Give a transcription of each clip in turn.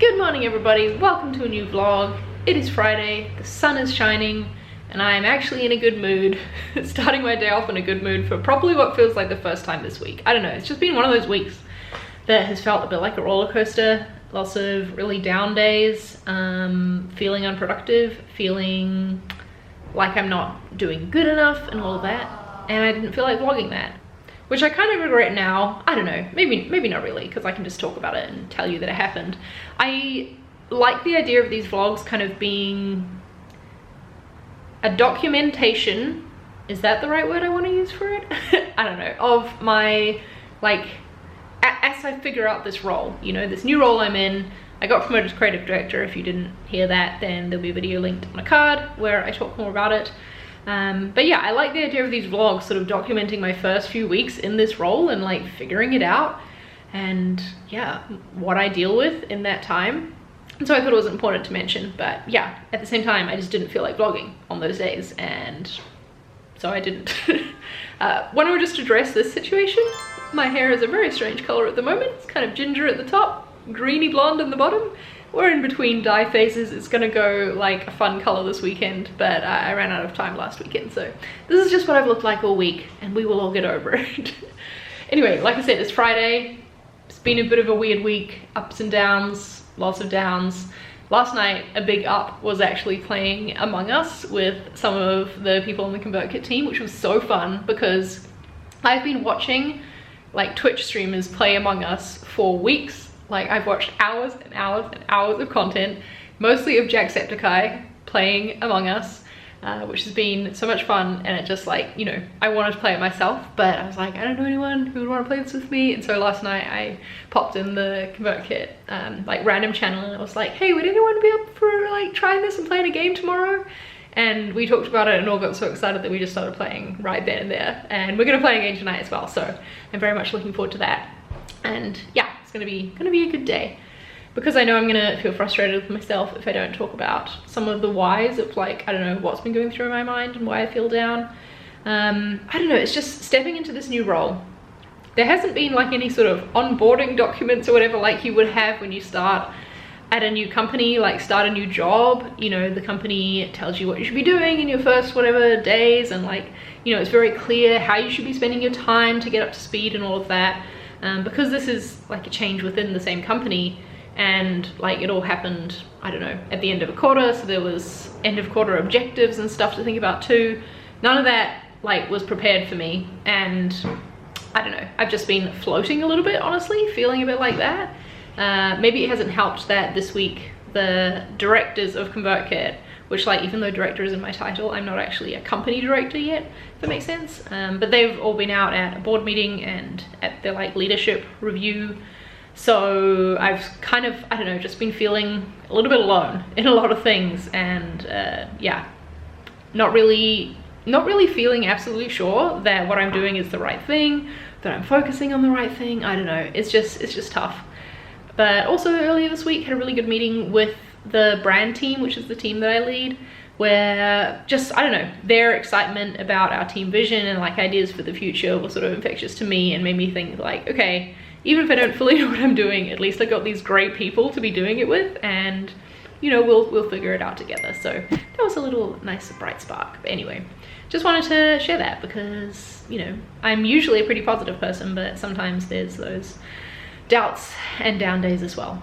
Good morning everybody, welcome to a new vlog. It is Friday, the sun is shining, and I am actually in a good mood. Starting my day off in a good mood for probably what feels like the first time this week. I don't know, it's just been one of those weeks that has felt a bit like a roller coaster. Lots of really down days, feeling unproductive, feeling like I'm not doing good enough and all of that. And I didn't feel like vlogging that, which I kind of regret now. I don't know, maybe not really, because I can just talk about it and tell you that it happened. I like the idea of these vlogs kind of being a documentation, is that the right word I want to use for it? I don't know, of my, like, as I figure out this role, you know, this new role I'm in. I got promoted to creative director. If you didn't hear that, then there'll be a video linked on a card where I talk more about it. But yeah, I like the idea of these vlogs sort of documenting my first few weeks in this role and like figuring it out and yeah, what I deal with in that time. And so I thought it was important to mention, but yeah, at the same time, I just didn't feel like vlogging on those days, and so I didn't. Want to just address this situation? My hair is a very strange color at the moment. It's kind of ginger at the top, greeny blonde in the bottom. We're in between dye phases. It's gonna go like a fun color this weekend, but I ran out of time last weekend, so this is just what I've looked like all week, and we will all get over it. Anyway, like I said, it's Friday. It's been a bit of a weird week, ups and downs, lots of downs. Last night, a big up was actually playing Among Us with some of the people on the ConvertKit team, which was so fun because I've been watching like Twitch streamers play Among Us for weeks. Like, I've watched hours and hours and hours of content, mostly of Jacksepticeye playing Among Us, which has been so much fun. And it just, like, you know, I wanted to play it myself, but I was like, I don't know anyone who would want to play this with me. And so last night I popped in the ConvertKit like random channel, and I was like, hey, would anyone be up for like trying this and playing a game tomorrow? And we talked about it and all got so excited that we just started playing right then and there. And we're gonna play a game tonight as well, so I'm very much looking forward to that. And yeah, it's gonna be a good day, because I know I'm gonna feel frustrated with myself if I don't talk about some of the whys of, like, I don't know, what's been going through my mind and why I feel down. I don't know, it's just stepping into this new role. There hasn't been like any sort of onboarding documents or whatever like you would have when you start at a new company, like start a new job. You know, the company tells you what you should be doing in your first whatever days, and like, you know, it's very clear how you should be spending your time to get up to speed and all of that. Because this is like a change within the same company, and like it all happened, I don't know, at the end of a quarter, so there was end of quarter objectives and stuff to think about too. None of that like was prepared for me, and I don't know, I've just been floating a little bit, honestly, feeling a bit like that. Maybe it hasn't helped that this week the directors of ConvertKit, which, like, even though director is in my title, I'm not actually a company director yet, if that makes sense. But they've all been out at a board meeting and at their like leadership review. So I've kind of, I don't know, just been feeling a little bit alone in a lot of things, and yeah, not really feeling absolutely sure that what I'm doing is the right thing, that I'm focusing on the right thing. I don't know, it's just tough. But also earlier this week, had a really good meeting with the brand team, which is the team that I lead, where just, I don't know, their excitement about our team vision and like ideas for the future was sort of infectious to me, and made me think like, okay, even if I don't fully know what I'm doing, at least I got these great people to be doing it with, and you know, we'll figure it out together. So that was a little nice bright spark. But anyway, just wanted to share that because, you know, I'm usually a pretty positive person, but sometimes there's those doubts and down days as well.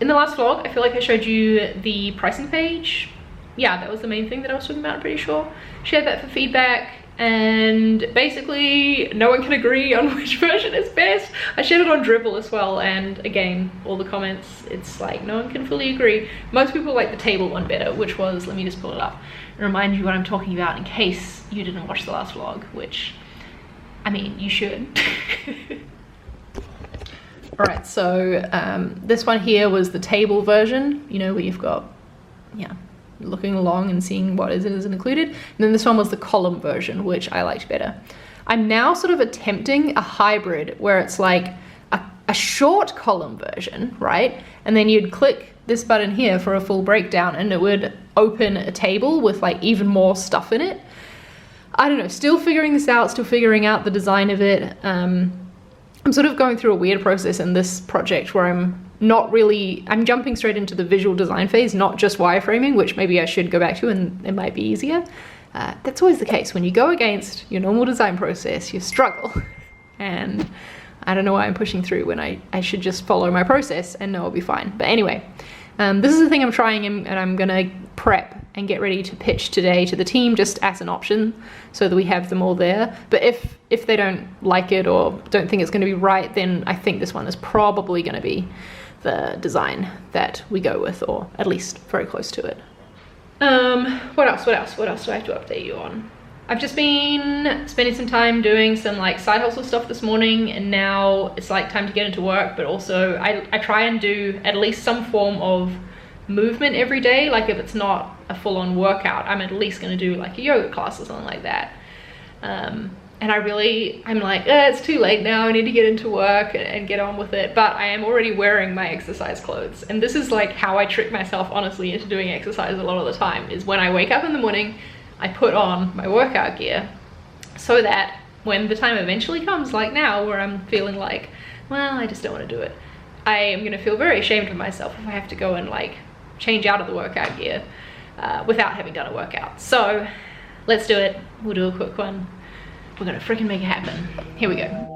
In the last vlog, I feel like I showed you the pricing page. Yeah, that was the main thing that I was talking about, I'm pretty sure. Shared that for feedback, and basically no one can agree on which version is best. I shared it on Dribbble as well, and again, all the comments, it's like no one can fully agree. Most people like the table one better, which was, let me just pull it up and remind you what I'm talking about in case you didn't watch the last vlog, which, I mean, you should. All right, so this one here was the table version, you know, where you've got, yeah, looking along and seeing what isn't included. And then this one was the column version, which I liked better. I'm now sort of attempting a hybrid where it's like a short column version, right? And then you'd click this button here for a full breakdown, and it would open a table with like even more stuff in it. I don't know, still figuring this out, still figuring out the design of it. I'm sort of going through a weird process in this project where I'm not really, I'm jumping straight into the visual design phase, not just wireframing, which maybe I should go back to and it might be easier. That's always the case. When you go against your normal design process, you struggle. And I don't know why I'm pushing through when I should just follow my process and know it'll be fine. But anyway, this is the thing I'm trying, and I'm gonna prep and get ready to pitch today to the team just as an option so that we have them all there. But if they don't like it or don't think it's gonna be right, then I think this one is probably gonna be the design that we go with, or at least very close to it. What else do I have to update you on? I've just been spending some time doing some like side hustle stuff this morning, and now it's like time to get into work, but also I try and do at least some form of movement every day. Like if it's not a full-on workout, I'm at least gonna do like a yoga class or something like that. And I'm like, it's too late now, I need to get into work and get on with it. But I am already wearing my exercise clothes. And this is like how I trick myself honestly into doing exercise a lot of the time, is when I wake up in the morning, I put on my workout gear so that when the time eventually comes, like now, where I'm feeling like, well, I just don't want to do it, I am gonna feel very ashamed of myself if I have to go and like change out of the workout gear without having done a workout. So let's do it. We'll do a quick one. We're gonna freaking make it happen. Here we go.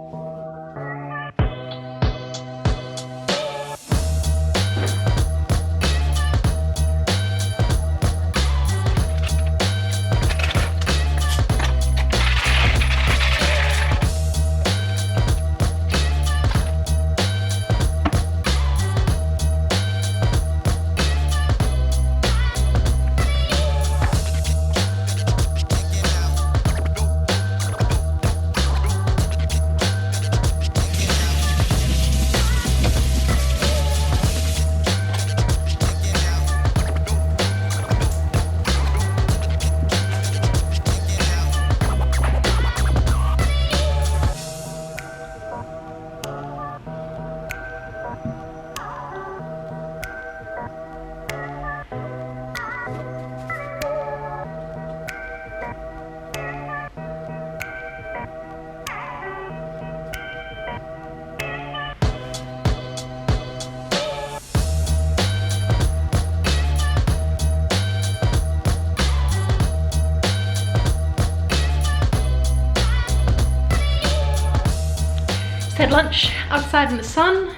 Had lunch outside in the sun.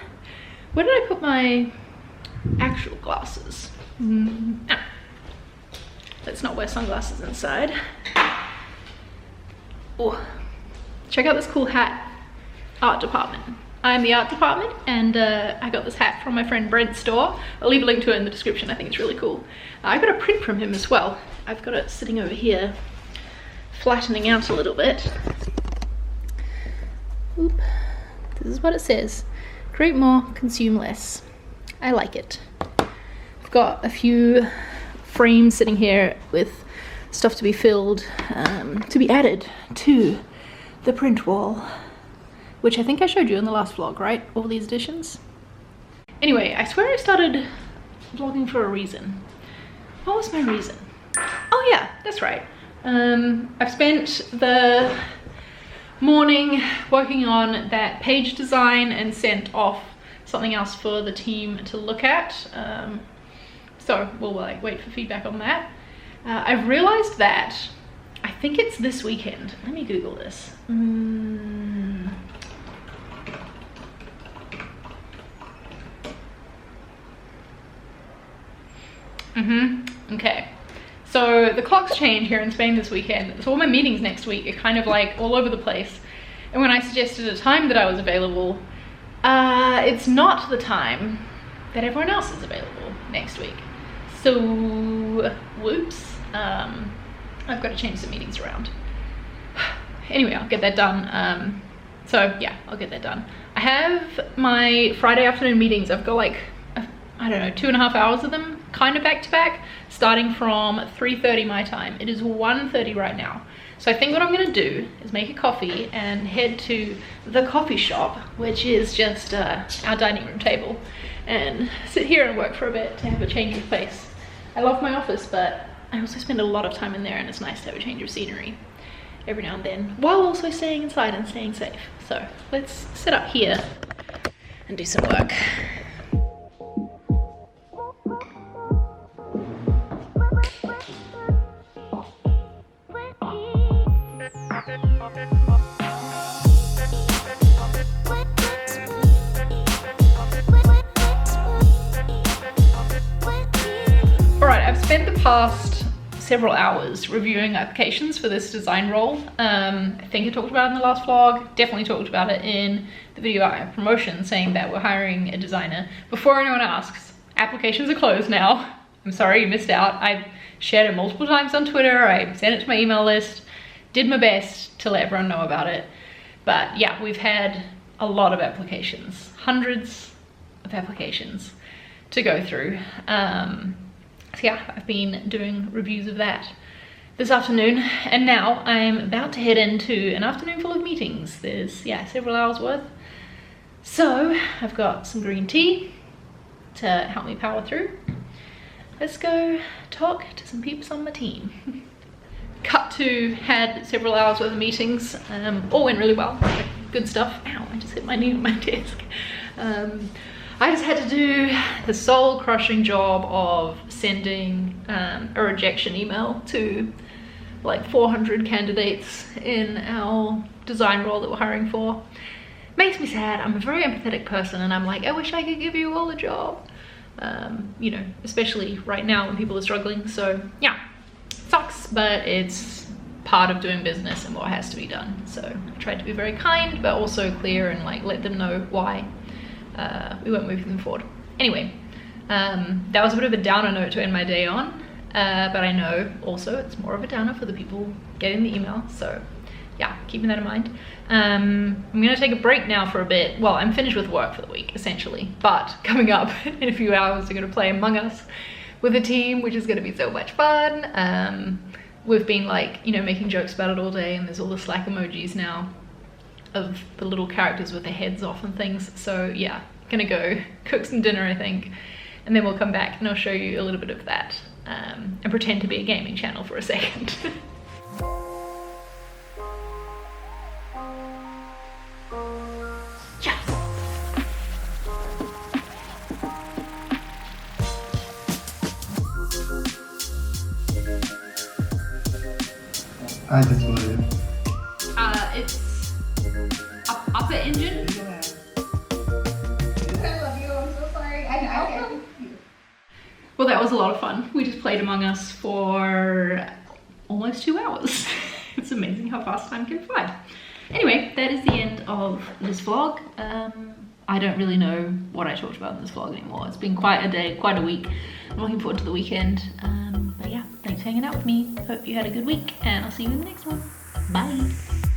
Where did I put my actual glasses? Let's not wear sunglasses inside. Oh, check out this cool hat. Art department. I'm the art department, and I got this hat from my friend Brent's store. I'll leave a link to it in the description. I think it's really cool. I got a print from him as well. I've got it sitting over here, flattening out a little bit. Oop. This is what it says: create more, consume less. I like it. I've got a few frames sitting here with stuff to be filled, to be added to the print wall, which I think I showed you in the last vlog, right? All these additions. Anyway, I swear I started vlogging for a reason. What was my reason? Oh yeah, that's right. I've spent the morning working on that page design and sent off something else for the team to look at. So we'll like wait for feedback on that. I've realized that I think it's this weekend. Let me Google this. Okay. So the clocks change here in Spain this weekend, so all my meetings next week are kind of like all over the place. And when I suggested a time that I was available, it's not the time that everyone else is available next week. So, whoops, I've got to change some meetings around. Anyway, I'll get that done. So yeah, I'll get that done. I have my Friday afternoon meetings. I've got like, I don't know, 2.5 hours of them, kind of back to back, starting from 3:30 my time. It is 1:30 right now. So I think what I'm gonna do is make a coffee and head to the coffee shop, which is just our dining room table, and sit here and work for a bit to have a change of pace. I love my office, but I also spend a lot of time in there, and it's nice to have a change of scenery every now and then, while also staying inside and staying safe. So let's sit up here and do some work. spent the past several hours reviewing applications for this design role. I think I talked about it in the last vlog, definitely talked about it in the video about my promotion, saying that we're hiring a designer. Before anyone asks, applications are closed now. I'm sorry you missed out. I shared it multiple times on Twitter, I sent it to my email list, did my best to let everyone know about it. But yeah, we've had a lot of applications, hundreds of applications to go through. So yeah, I've been doing reviews of that this afternoon, and now I'm about to head into an afternoon full of meetings. There's, yeah, several hours worth. So I've got some green tea to help me power through. Let's go talk to some peeps on my team. Cut to, had several hours worth of meetings, all went really well, good stuff. Ow, I just hit my knee on my desk. I just had to do the soul crushing job of sending a rejection email to like 400 candidates in our design role that we're hiring for. Makes me sad. I'm a very empathetic person, and I'm like, I wish I could give you all a job. You know, especially right now when people are struggling. So yeah, sucks, but it's part of doing business and what has to be done. So I tried to be very kind, but also clear, and like let them know why we weren't moving them forward. Anyway, that was a bit of a downer note to end my day on, but I know also it's more of a downer for the people getting the email. So yeah, keeping that in mind. I'm gonna take a break now for a bit. Well, I'm finished with work for the week essentially, but coming up in a few hours we're gonna play Among Us with the team, which is gonna be so much fun. We've been like, you know, making jokes about it all day, and there's all the Slack emojis now of the little characters with their heads off and things. So yeah, gonna go cook some dinner, I think, and then we'll come back and I'll show you a little bit of that, and pretend to be a gaming channel for a second. I just voted. It's upper engine. I love you, I'm so sorry. I can't. Well, that was a lot of fun. We just played Among Us for almost 2 hours. It's amazing how fast time can fly. Anyway, that is the end of this vlog. I don't really know what I talked about in this vlog anymore. It's been quite a day, quite a week. I'm looking forward to the weekend. But yeah, thanks for hanging out with me. Hope you had a good week, and I'll see you in the next one. Bye.